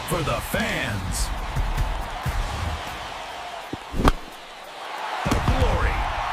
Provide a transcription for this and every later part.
for the fans. The glory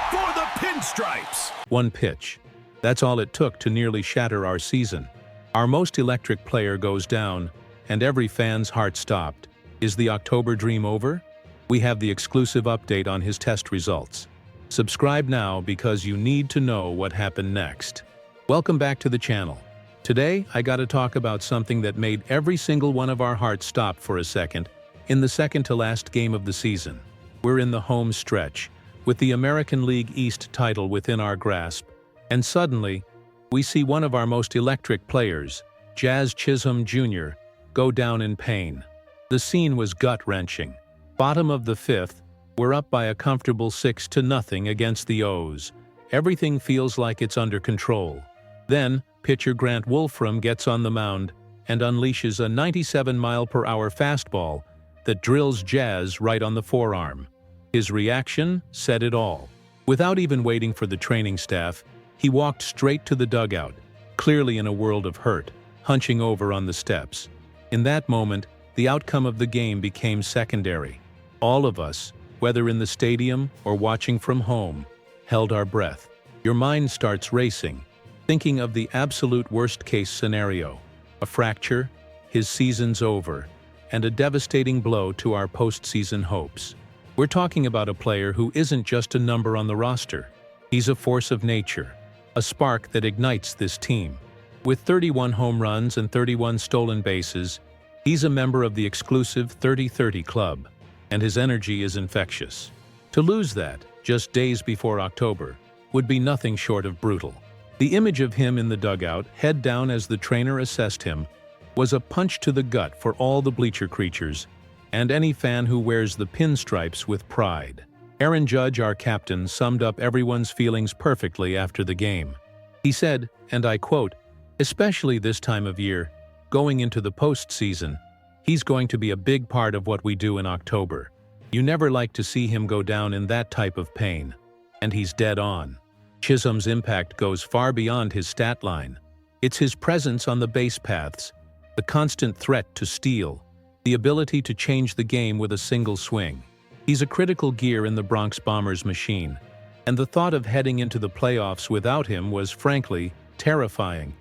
for the pinstripes. One pitch. That's all it took to nearly shatter our season. Our most electric player goes down, and every fan's heart stopped. Is the October dream over? We have the exclusive update on his test results. Subscribe now because you need to know what happened next. Welcome back to the channel. Today, I gotta talk about something that made every single one of our hearts stop for a second in the second-to-last game of the season. We're in the home stretch, with the American League East title within our grasp, and suddenly, we see one of our most electric players, Chisholm Jr., go down in pain. The scene was gut-wrenching. Bottom of the fifth, we're up by a comfortable 6-0 against the O's. Everything feels like it's under control. Then, pitcher Grant Wolfram gets on the mound and unleashes a 97-mile-per-hour fastball that drills Jazz right on the forearm. His reaction said it all. Without even waiting for the training staff, he walked straight to the dugout, clearly in a world of hurt, hunching over on the steps. In that moment, the outcome of the game became secondary. All of us, whether in the stadium or watching from home, held our breath. Your mind starts racing, thinking of the absolute worst-case scenario: a fracture, his season's over, and a devastating blow to our postseason hopes. We're talking about a player who isn't just a number on the roster. He's a force of nature, a spark that ignites this team. With 31 home runs and 31 stolen bases, he's a member of the exclusive 30-30 club, and his energy is infectious. To lose that, just days before October, would be nothing short of brutal. The image of him in the dugout, head down as the trainer assessed him, was a punch to the gut for all the bleacher creatures, and any fan who wears the pinstripes with pride. Aaron Judge, our captain, summed up everyone's feelings perfectly after the game. He said, and I quote, "Especially this time of year, going into the postseason, he's going to be a big part of what we do in October. You never like to see him go down in that type of pain." And he's dead on. Chisholm's impact goes far beyond his stat line. It's his presence on the base paths, the constant threat to steal, the ability to change the game with a single swing. He's a critical gear in the Bronx Bombers machine, and the thought of heading into the playoffs without him was, frankly, terrifying.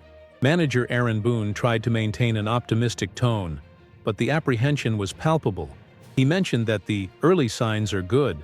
Manager Aaron Boone tried to maintain an optimistic tone, but the apprehension was palpable. He mentioned that the early signs are good,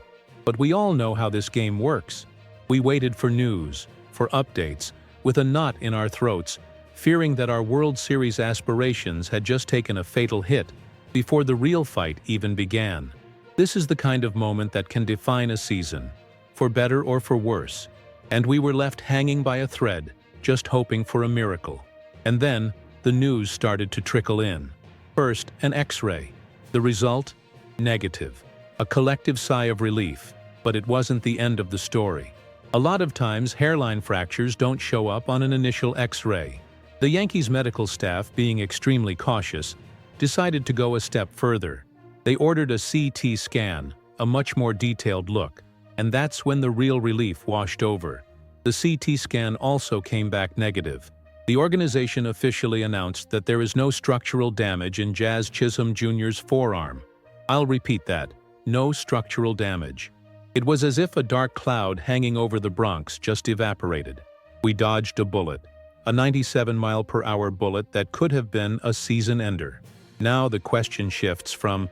but we all know how this game works. We waited for news, for updates, with a knot in our throats, fearing that our World Series aspirations had just taken a fatal hit before the real fight even began. This is the kind of moment that can define a season, for better or for worse, and we were left hanging by a thread, just hoping for a miracle. And then, the news started to trickle in. First, an X-ray. The result? Negative. A collective sigh of relief, but it wasn't the end of the story. A lot of times, hairline fractures don't show up on an initial X-ray. The Yankees medical staff, being extremely cautious, decided to go a step further. They ordered a CT scan, a much more detailed look, and that's when the real relief washed over. The CT scan also came back negative. The organization officially announced that there is no structural damage in Chisholm Jr.'s forearm. I'll repeat that: no structural damage. It was as if a dark cloud hanging over the Bronx just evaporated. We dodged a bullet, a 97-mile-per-hour bullet that could have been a season ender. Now the question shifts from,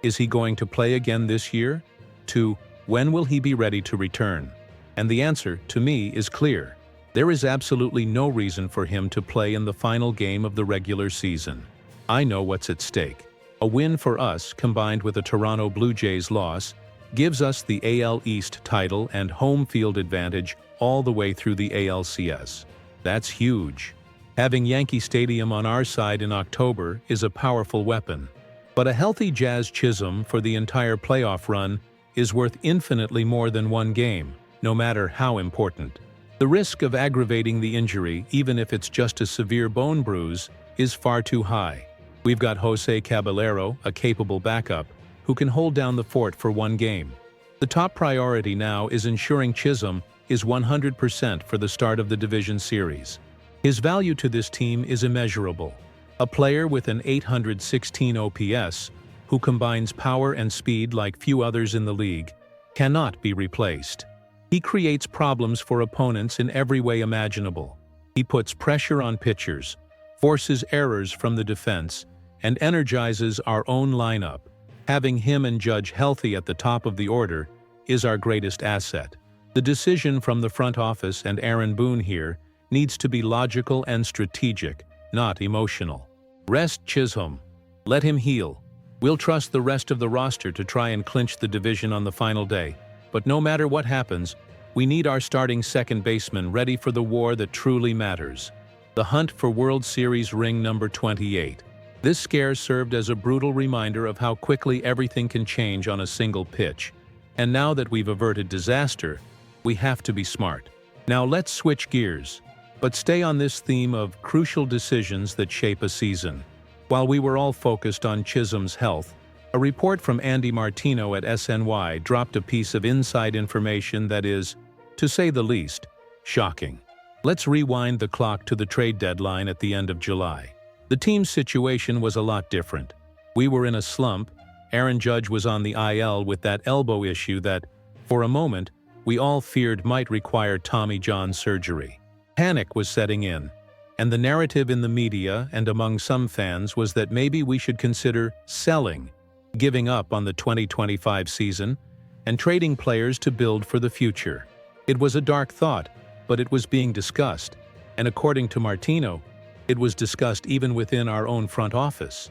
is he going to play again this year? To, when will he be ready to return? And the answer, to me, is clear. There is absolutely no reason for him to play in the final game of the regular season. I know what's at stake. A win for us, combined with a Toronto Blue Jays loss, gives us the AL East title and home field advantage all the way through the ALCS. That's huge. Having Yankee Stadium on our side in October is a powerful weapon. But a healthy Chisholm for the entire playoff run is worth infinitely more than one game, no matter how important. The risk of aggravating the injury, even if it's just a severe bone bruise, is far too high. We've got Jose Caballero, a capable backup, who can hold down the fort for one game. The top priority now is ensuring Chisholm is 100% for the start of the division series. His value to this team is immeasurable. A player with an 816 OPS, who combines power and speed like few others in the league, cannot be replaced. He creates problems for opponents in every way imaginable. He puts pressure on pitchers, forces errors from the defense, and energizes our own lineup. Having him and Judge healthy at the top of the order is our greatest asset. The decision from the front office and Aaron Boone here needs to be logical and strategic, not emotional. Rest Chisholm. Let him heal. We'll trust the rest of the roster to try and clinch the division on the final day. But no matter what happens, we need our starting second baseman ready for the war that truly matters. The hunt for World Series ring number 28. This scare served as a brutal reminder of how quickly everything can change on a single pitch. And now that we've averted disaster, we have to be smart. Now let's switch gears, but stay on this theme of crucial decisions that shape a season. While we were all focused on Chisholm's health, a report from Andy Martino at SNY dropped a piece of inside information that is, to say the least, shocking. Let's rewind the clock to the trade deadline at the end of July. The team's situation was a lot different. We were in a slump. Aaron Judge was on the IL with that elbow issue that, for a moment, we all feared might require Tommy John surgery. Panic was setting in, and the narrative in the media and among some fans was that maybe we should consider selling, giving up on the 2025 season, and trading players to build for the future. It was a dark thought, but it was being discussed, and according to Martino, it was discussed even within our own front office.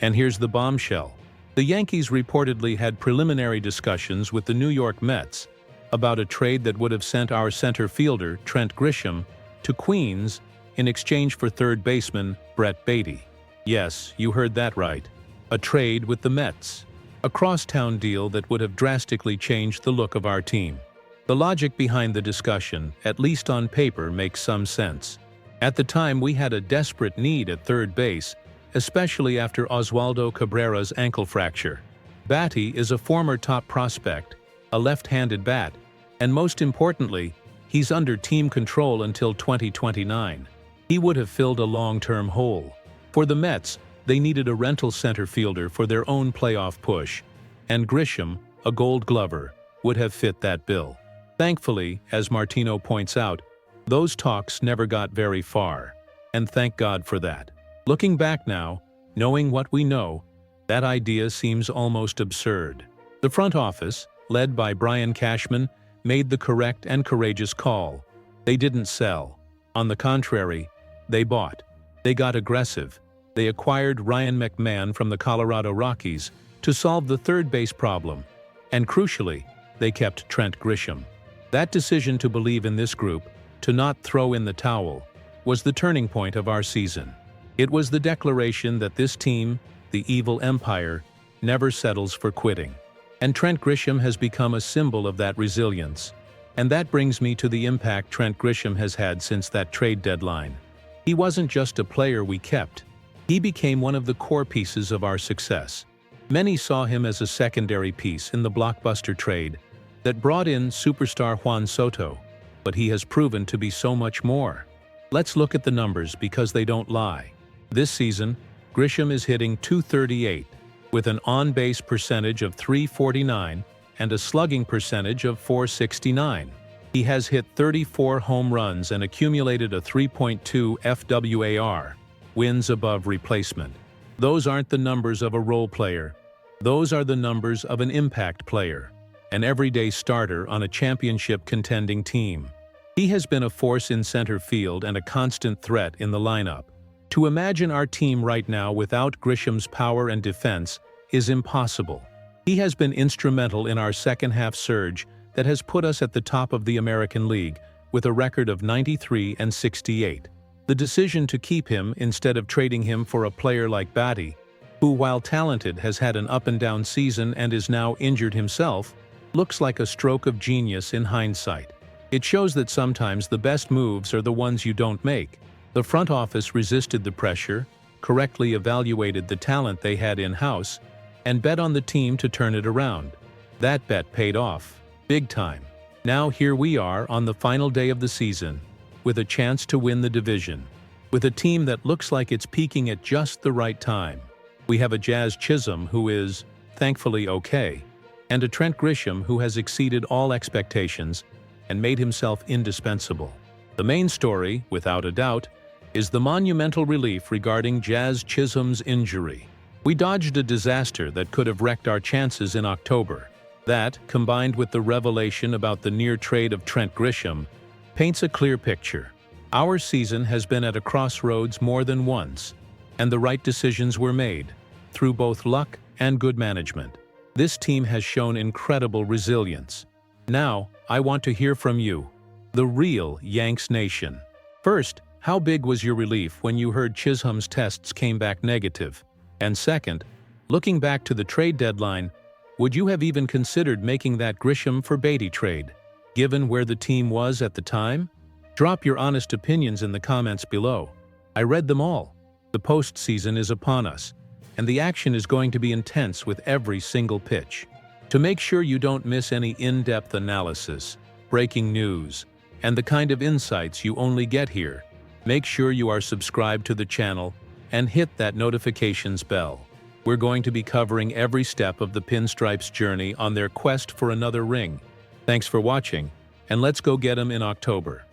And here's the bombshell. The Yankees reportedly had preliminary discussions with the New York Mets about a trade that would have sent our center fielder, Trent Grisham, to Queens in exchange for third baseman Brett Beatty. Yes, you heard that right. A trade with the Mets. A crosstown deal that would have drastically changed the look of our team. The logic behind the discussion, at least on paper, makes some sense. At the time, we had a desperate need at third base, especially after Oswaldo Cabrera's ankle fracture. Batty is a former top prospect, a left-handed bat, and most importantly, he's under team control until 2029. He would have filled a long-term hole. For the Mets, they needed a rental center fielder for their own playoff push, and Grisham, a Gold Glover, would have fit that bill. Thankfully, as Martino points out, those talks never got very far, and thank God for that. Looking back now, knowing what we know, that idea seems almost absurd. The front office, led by Brian Cashman, made the correct and courageous call. They didn't sell. On the contrary, they bought. They got aggressive. They acquired Ryan McMahon from the Colorado Rockies to solve the third base problem. And crucially, they kept Trent Grisham. That decision to believe in this group, to not throw in the towel, was the turning point of our season. It was the declaration that this team, the Evil Empire, never settles for quitting. And Trent Grisham has become a symbol of that resilience. And that brings me to the impact Trent Grisham has had since that trade deadline. He wasn't just a player we kept. He became one of the core pieces of our success. Many saw him as a secondary piece in the blockbuster trade that brought in superstar Juan Soto, but he has proven to be so much more. Let's look at the numbers because they don't lie. This season, Grisham is hitting .238 with an on-base percentage of .349 and a slugging percentage of .469. He has hit 34 home runs and accumulated a 3.2 FWAR, wins above replacement. Those aren't the numbers of a role player. Those are the numbers of an impact player, an everyday starter on a championship-contending team. He has been a force in center field and a constant threat in the lineup. To imagine our team right now without Grisham's power and defense is impossible. He has been instrumental in our second-half surge that has put us at the top of the American League with a record of 93 and 68. The decision to keep him instead of trading him for a player like Batty, who while talented has had an up-and-down season and is now injured himself, looks like a stroke of genius in hindsight. It shows that sometimes the best moves are the ones you don't make. The front office resisted the pressure, correctly evaluated the talent they had in-house, and bet on the team to turn it around. That bet paid off, big time. Now here we are on the final day of the season, with a chance to win the division. with a team that looks like it's peaking at just the right time. We have a Jazz Chisholm who is, thankfully, okay, and a Trent Grisham who has exceeded all expectations and made himself indispensable. The main story, without a doubt, is the monumental relief regarding Jazz Chisholm's injury. We dodged a disaster that could have wrecked our chances in October. That, combined with the revelation about the near trade of Trent Grisham, paints a clear picture. Our season has been at a crossroads more than once, and the right decisions were made, through both luck and good management. This team has shown incredible resilience. Now, I want to hear from you, the real Yanks Nation. First, how big was your relief when you heard Chisholm's tests came back negative? And second, looking back to the trade deadline, would you have even considered making that Grisham for Beatty trade, given where the team was at the time? Drop your honest opinions in the comments below. I read them all. The postseason is upon us, and the action is going to be intense with every single pitch. To make sure you don't miss any in-depth analysis, breaking news, and the kind of insights you only get here, make sure you are subscribed to the channel and hit that notifications bell. We're going to be covering every step of the Pinstripes' journey on their quest for another ring. Thanks for watching, and let's go get 'em in October.